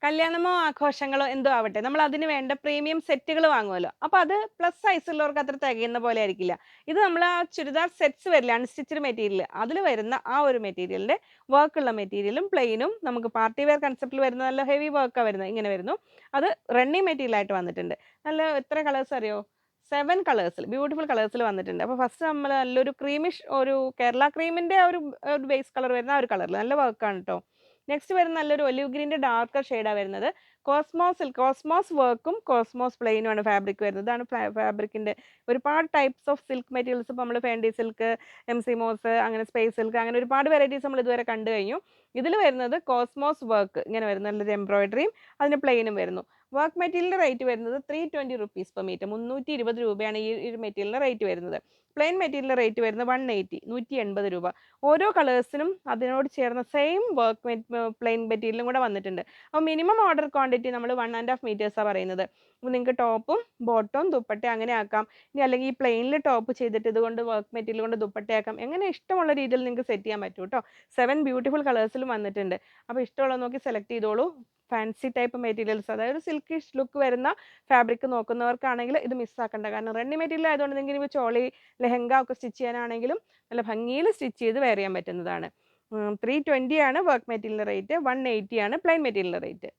കല്യാണമോ ആഘോഷങ്ങളോ എന്തോ ആവട്ടെ, നമ്മൾ അതിന് വേണ്ട പ്രീമിയം സെറ്റുകൾ വാങ്ങുമല്ലോ. അപ്പോൾ അത് പ്ലസ് സൈസുള്ളവർക്ക് അത്ര തികയുന്ന പോലെ ആയിരിക്കില്ല. ഇത് നമ്മൾ ആ ചുരിദാർ സെറ്റ്സ് വരില്ല, അൺസ്റ്റിച്ച്ഡ് മെറ്റീരിയൽ, അതിൽ വരുന്ന ആ ഒരു മെറ്റീരിയലിന്റെ വർക്കുള്ള മെറ്റീരിയലും പ്ലെയിനും നമുക്ക് പാർട്ടി വെയർ കൺസെപ്റ്റിൽ വരുന്ന നല്ല ഹെവി വർക്കാണ് വരുന്നത്. ഇങ്ങനെ വരുന്നു. അത് റണ്ണിങ് മെറ്റീരിയൽ ആയിട്ട് വന്നിട്ടുണ്ട്. നല്ല എത്ര കളേഴ്സ് അറിയോ? 7 കളേഴ്സിൽ, ബ്യൂട്ടിഫുൾ കളേഴ്സിൽ വന്നിട്ടുണ്ട്. അപ്പോൾ ഫസ്റ്റ് നമ്മൾ നല്ലൊരു ക്രീമിഷ്, ഒരു കേരള ക്രീമിന്റെ ഒരു ബേസ് കളർ വരുന്ന ആ ഒരു കളറിൽ നല്ല വർക്കാണ് കേട്ടോ. നെക്സ്റ്റ് വരുന്ന നല്ലൊരു ഒലിവ് ഗ്രീൻ്റെ ഡാർക്കർ ഷെയ്ഡാണ് വരുന്നത്. കോസ്മോസ് വർക്കും കോസ്മോസ് പ്ലെയിനും ആണ് ഫാബ്രിക് വരുന്നത്. ഇതാണ് ഫാബ്രിക്കിന്റെ ഒരുപാട് ടൈപ്സ് ഓഫ് സിൽക്ക് മെറ്റീരിയൽസ്. ഇപ്പോൾ നമ്മൾ ഫെൻഡി സിൽക്ക്, എംസിമോസ്, അങ്ങനെ സ്പേസ് സിൽക്ക്, അങ്ങനെ ഒരുപാട് വെറൈറ്റീസ് നമ്മൾ ഇതുവരെ കണ്ടു കഴിഞ്ഞു. ഇതിൽ വരുന്നത് കോസ്മോസ് വർക്ക് ഇങ്ങനെ വരുന്ന നല്ലൊരു എംബ്രോയിഡറിയും അതിന് പ്ലെയിനും വരുന്നു. വർക്ക് മെറ്റീരിയലിന്റെ റേറ്റ് വരുന്നത് 320 റുപ്പീസ് പെർ മീറ്റർ. 320 രൂപയാണ് ഈ മെറ്റീരിയലിന്റെ റേറ്റ് വരുന്നത്. പ്ലെയിൻ മെറ്റീരിയലിന്റെ റേറ്റ് വരുന്നത് 180 രൂപ. ഓരോ കളേഴ്സിനും അതിനോട് ചേർന്ന സെയിം വർക്ക് പ്ലെയിൻ മെറ്റീരിയലും കൂടെ വന്നിട്ടുണ്ട്. അപ്പോൾ മിനിമം ഓർഡർ ക്വാണ്ടിറ്റി നമ്മൾ 1.5 മീറ്റേഴ്സാണ് പറയുന്നത്. അപ്പോൾ നിങ്ങൾക്ക് ടോപ്പും ബോട്ടവും ദുപ്പട്ട അങ്ങനെ ആക്കാം. ഇനി അല്ലെങ്കിൽ ഈ പ്ലെയിനിൽ ടോപ്പ് ചെയ്തിട്ട് ഇതുകൊണ്ട് വർക്ക് മെറ്റീരിയൽ കൊണ്ട് ദുപ്പട്ടയാക്കാം. എങ്ങനെ ഇഷ്ടമുള്ള രീതിയിൽ നിങ്ങൾക്ക് സെറ്റ് ചെയ്യാൻ പറ്റും കേട്ടോ. 7 ബ്യൂട്ടിഫുൾ കളേഴ്സിലും വന്നിട്ടുണ്ട്. അപ്പോൾ ഇഷ്ടമുള്ളത് നോക്കി സെലക്ട് ചെയ്തോളൂ. ഫാൻസി ടൈപ്പ് മെറ്റീരിയൽസ്, അതായത് സിൽക്കിഷ് ലുക്ക് വരുന്ന ഫാബ്രിക് നോക്കുന്നവർക്കാണെങ്കിൽ ഇത് മിസ്സാക്കണ്ട. കാരണം റെഡി മെറ്റീരിയൽ ആയതുകൊണ്ട് നിങ്ങൾക്ക് ഇനി ചോളി, ലെഹങ്ക ഒക്കെ സ്റ്റിച്ച് ചെയ്യാനാണെങ്കിലും നല്ല ഭംഗിയിൽ സ്റ്റിച്ച് ചെയ്ത് വെയർ ചെയ്യാൻ പറ്റുന്നതാണ്. 320 ആണ് വർക്ക് മെറ്റീരിയലിൻ്റെ റേറ്റ്, 180 ആണ് പ്ലെയിൻ മെറ്റീരിയലിൻ്റെ റേറ്റ്.